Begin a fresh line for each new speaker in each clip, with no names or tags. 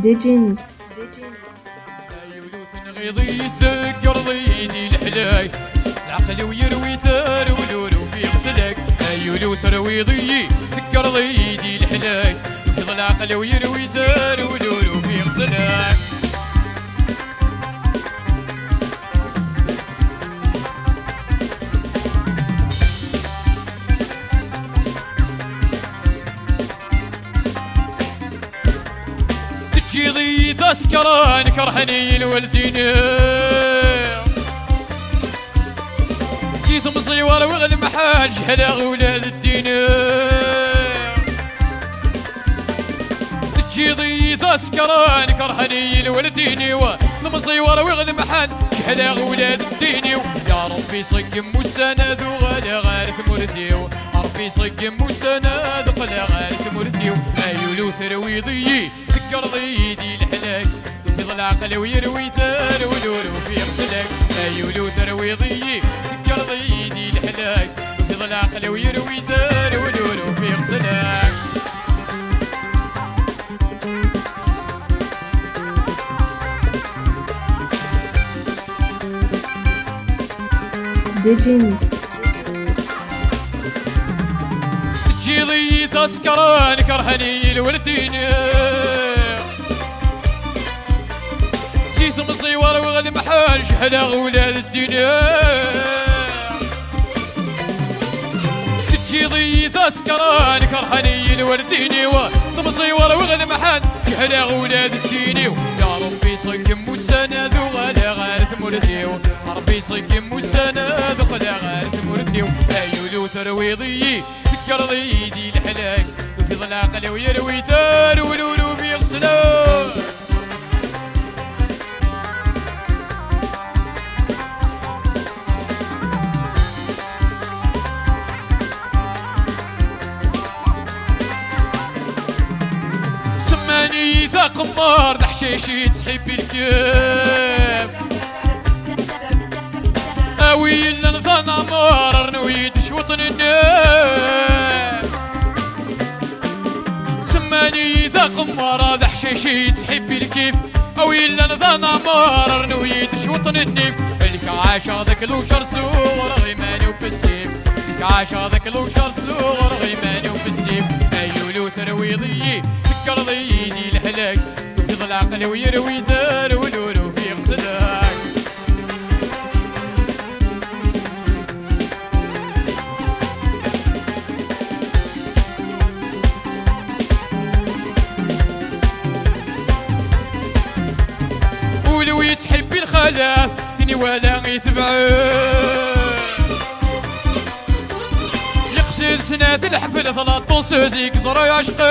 ديجينوس.
يولوث غيضي يذكر ضيدي الحلاي العقل ويروي ثار ولولو في غسلك. يولوث رويضي ذكر ضيدي الحلاي يفضل العقل ويروي ثار ولولو في غسلك. تجيضي تسكران كرهني الولدين جيت مصيور وغد محال جهلا ولاد الدين. تجيضي تسكران كرهني الولدين ومصيور وغد محال جهلا ولاد الدين. يا ربي صقم والسند وغدا غارث مرثيو ربي صقم والسند وغدا غارث مرثيو. يولوث رويضي ذكر ضيدي الحلاك تفيض العقل ويروي ثار ولولو في غسلك. يولوث رويضي ذكر ضيدي الحلاك تفيض العقل ويروي ثار ولولو في غسلك.
ديجينوس.
تجيضي تسكران كرهني الولدين سيث مصيور وغد محال جهلا ولاد الدين. تجيضي تسكران كرهني الولدين ومصيور وغد محال جهلا ولاد الدين. يا ربي صقم والسند وغلا غارث مرثيو ربي صقم والسند وغلا غارث مرثيو. يولوث رويضي ذكر ضيدي الحلاك تفيض العقل ويروي ثار ولولو في غسلك. سماني ذا قمار دحشيشي تسحب الكاف اوي لنظن عمار نويد شوطن الناف. سماني ذا قمار دحشيشي تحب الكيف اوي لنظن عمار نويد شوطن النيف. اللي عاشا ذاك الوشر صور غيماني وبالسيف اللي عاشا ذاك الوشر صور غيماني وبالسيف. يولوث رويضي ذكر ضيدي الحلاك تفيض العقل ويروي ثار ولولو في غسلك. ولو يتحبي الخلاف ثني ولا يتبعوه يقصد سنة الحفل 13 زيك زرا يعشقه.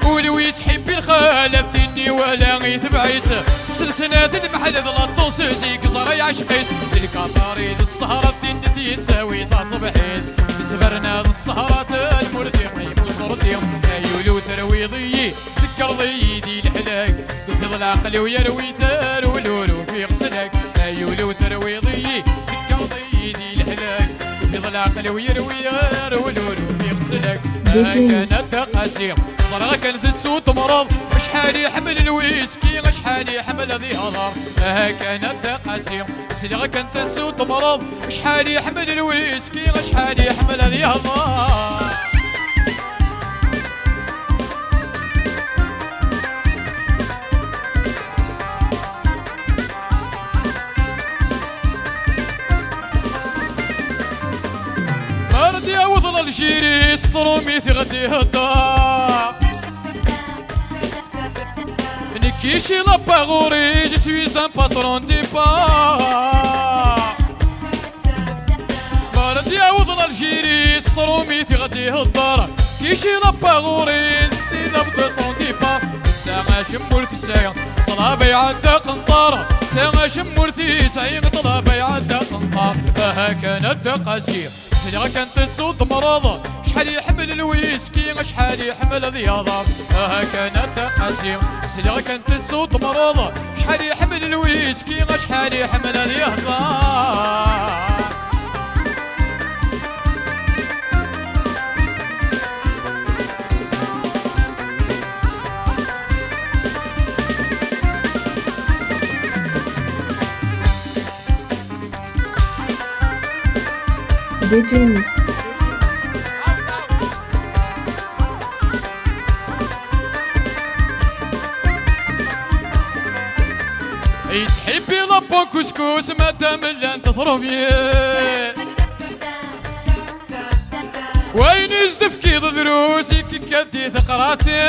ولو يتحبي الخلاف ثني ولا يتبعيت يقصد سنة المحل 13 زيك زرا يعشقه. الكفاري للسهرة الدين تساوي تصبحين تبرنا السهرات المرتيح وصرتي. يولوث رويضي ذكر ضيدي الحلاك تفيض العقل ويروي ثار ولولو في غسلك. يولوث رويضي ذكر ضيدي الحلاك تفيض العقل ويروي ثار ولولو في غسلك. كانت قاسية صرا كانت تسوط مرض شحال يحمل الويسكي شحال يحمل ذي هضر. كانت قاسية صرا كانت تسوط مرض شحال يحمل الويسكي شحال يحمل ذي هضر. وظل الجيري سطرومي في غدي هدا نكيشي لاباغوري جي سوي سان باترون دي با. بردي وظل الجيري سطرومي في غدي هدا كيشي لاباغوري دي لابطون دي با. ساعة شمورتي سايق طلابة يعدى قنطارة ساعة شمورتي سايق طلابة يعدى قنطارة. كانت قاسية سليغا كانت تسود مرض شحال يحمل الويسكي شحال يحمل ذياضة. كانت قاسية سليغا كانت تسود مرض شحال يحمل الويسكي شحال يحمل ذياضة.
ديجينوس.
يتحبي لبون كسكس مادام لان تضربي وين يزدفكي ضروسي كي كدي ثقراتي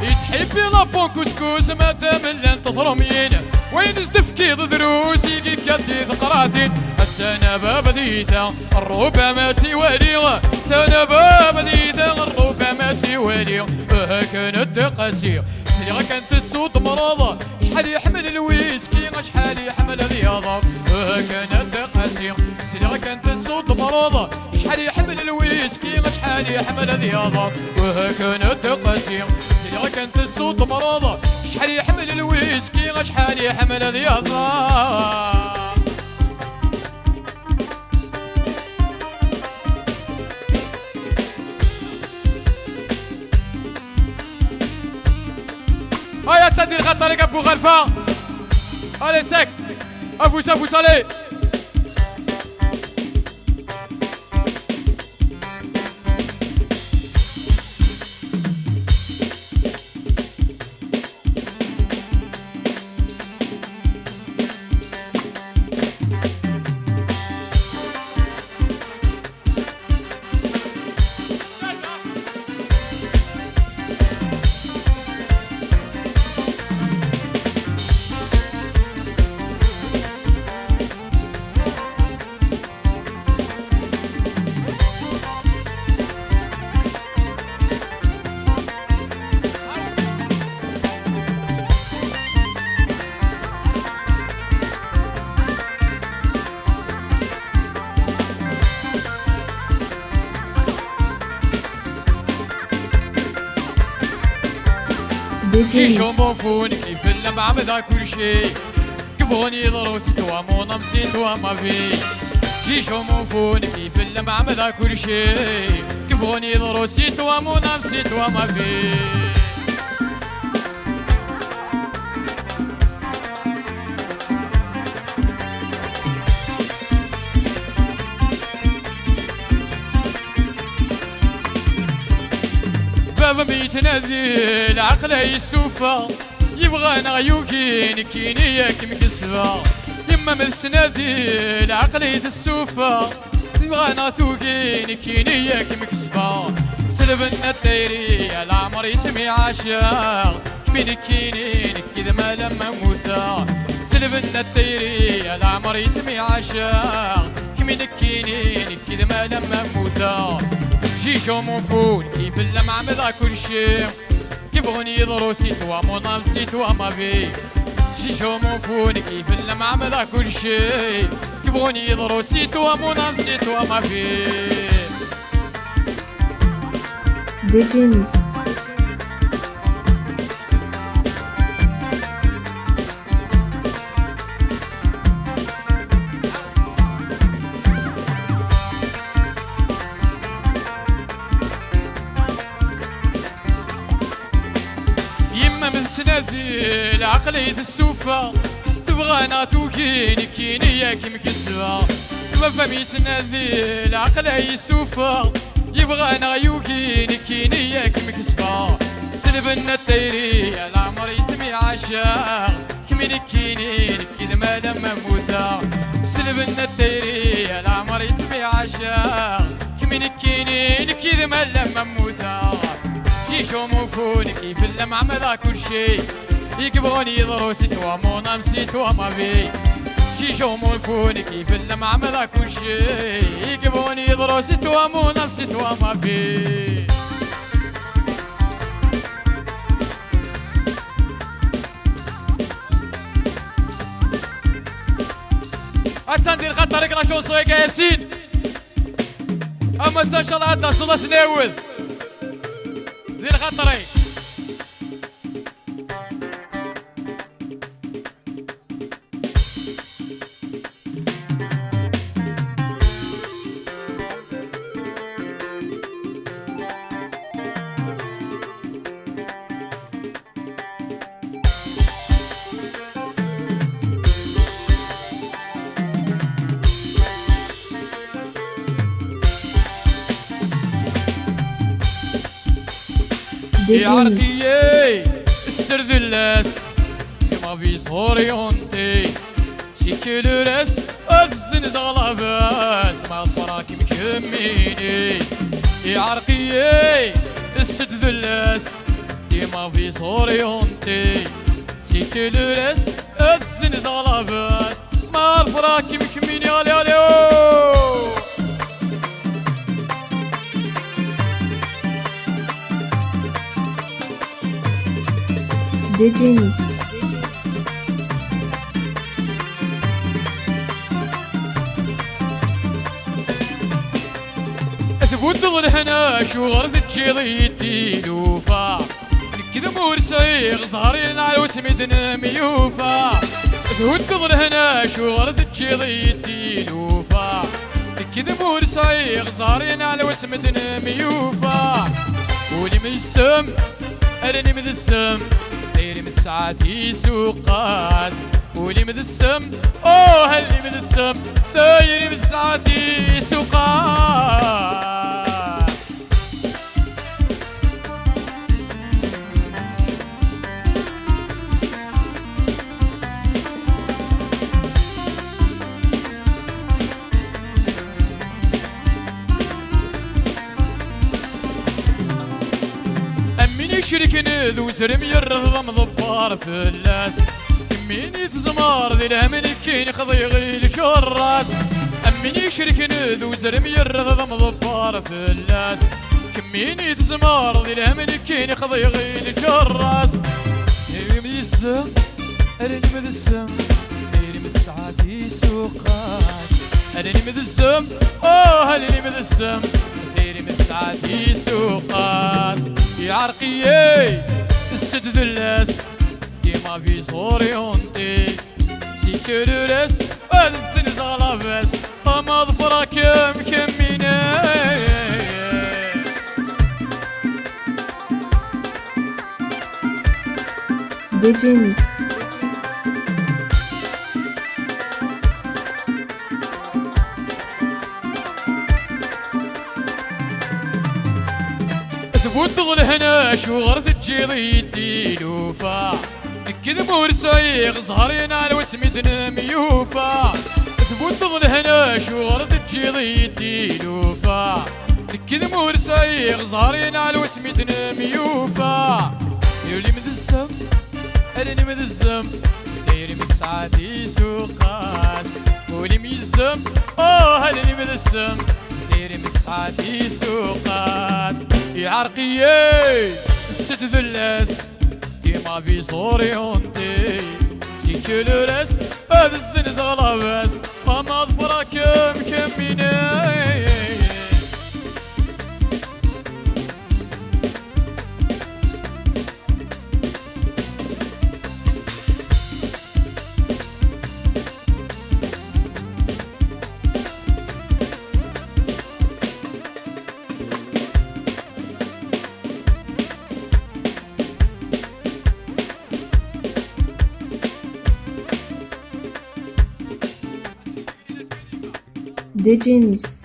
يتحبي لبون كسكس مادام لان تضرمين وين يزدفكي ضروسي كي كدي ثقراتي السنة باب ديتا الربع ما تيوالي سنة باب ديتا الربع ما تيوالي كانت قاسية سليغة كانت تسود مرضى شحال يحمل الويسكي شحال يحمل الرياضة كانت قاسية سليغة كانت تسود مرضى شحال يحمل الويسكي شحال يحمل الرياضة كانت قاسية سليغة كانت تسود مرضى شحال يحمل الويسكي شحال يحمل الرياضة. هيا تصدي الخطريق ابو غرفه الي سك افوس افوس الي شيشو موفون كيف اللمعة بدا كل شي كيفوني ضروس توا مونا مسيت وما في شيشو موفون كيف اللمعة بدا كل شي كيفوني ضروس توا مونا مسيت وما في بابا بيتنادي العقل يسوفا يبغانا غيوكين كينياك مكسفا يما متنادي العقل يتسوفا يبغانا ثوكين كينياك مكسفا سلبنا التيري العمر يسمي عاشق كمين كينين كذا ما لما موتا سلبنا التيري العمر يسمي عاشق كمين كينين كذا ما لما موتا شيشو موفون كيف اللمعة مذا كل شي كيفوني ضروسي توا مونا مسيت وما في شيشو موفون كيف اللمعة مذا كل شي كيفوني ضروسي توا مونا مسيت وما في
ديجينوس.
تنادي العقل يتسوفا تبغانا توكيني كينياك مكسفا ما فهمي تنادي العقل يسوفا يبغانا يوكيني كينياك مكسفا سلبنا التيري العمر يسمي عاشق كمين كينين كذا ما لما موتا سلبنا التيري العمر يسمي عاشق كمين كينين كذا ما لما موتا شيشو موفون كيف اللمعة مذا كل شي يكبغوني ضروسي توا مونا مسيت وما في شيشو موفون كيف اللمعة مذا كل شي يكبغوني ضروسي توا مونا مسيت وما في اتساندي الخطر يقرا شو صويك ياسين اما ان شاء الله عندنا صلاة سناوذ ذي الخطري يا عرقيي السرد اللاس ما في صوريونتي سيكلو راس الزنز غلاباس ما صراك مكميني يا عرقيي السرد اللاس ما في صوريونتي سيكلو راس الزنز غلاباس ما الفراك مكميني علي عليو
DJ News.
اثبت ظلهنا شو غرز تشيضيتي لوفا كذا مرسعي صهرين على وسمدنا ميوفا اثبت ظلهنا شو غرز تشيضيتي لوفا كذا مرسعي صهرين على وسمدنا ميوفا ولي من السم ارني من السم دايري من ساعاتي سوقاس ولي من السم اوه هلي من السم دايري من ساعاتي سوقاس شركنا ذو زرم يرض مضبار فلاس كميني تزمار ذي الهمن كين خضي غيل شراس أمني شركنا ذو زرم يرض مضبار فلاس كميني تزمار ذي الهمن كين خضي غيل شراس نيري من السم أرني من السم نيري من ساعاتي سوقاس أرني من السم أوه هلني من السم نيري من ساعاتي سوقاس يا عرقيي السد اللاس ديما في صوريونتي سيكلو راس هذا الزنز غلاباس ما ظفرك مكميني
DJ News.
ثبوت ظلهنا شو غرث تجيضي لوفا كذب ورسعي صهرين على وسمدنا ميوفا ثبوت ظلهنا شو غرث تجيضي لوفا كذب ورسعي صهرين على وسمدنا ميوفا يولي من الزم أرني من الزم دايري من ساعاتي سوقاس ولي من الزم اوه هلني من الزم دايري من ساعاتي سوقاس يا عرقيي السد ذلاس ديما في صوريونتي سيكلو راس هذا الزنز غلاباس فما ظفرك مكميني
DJ News.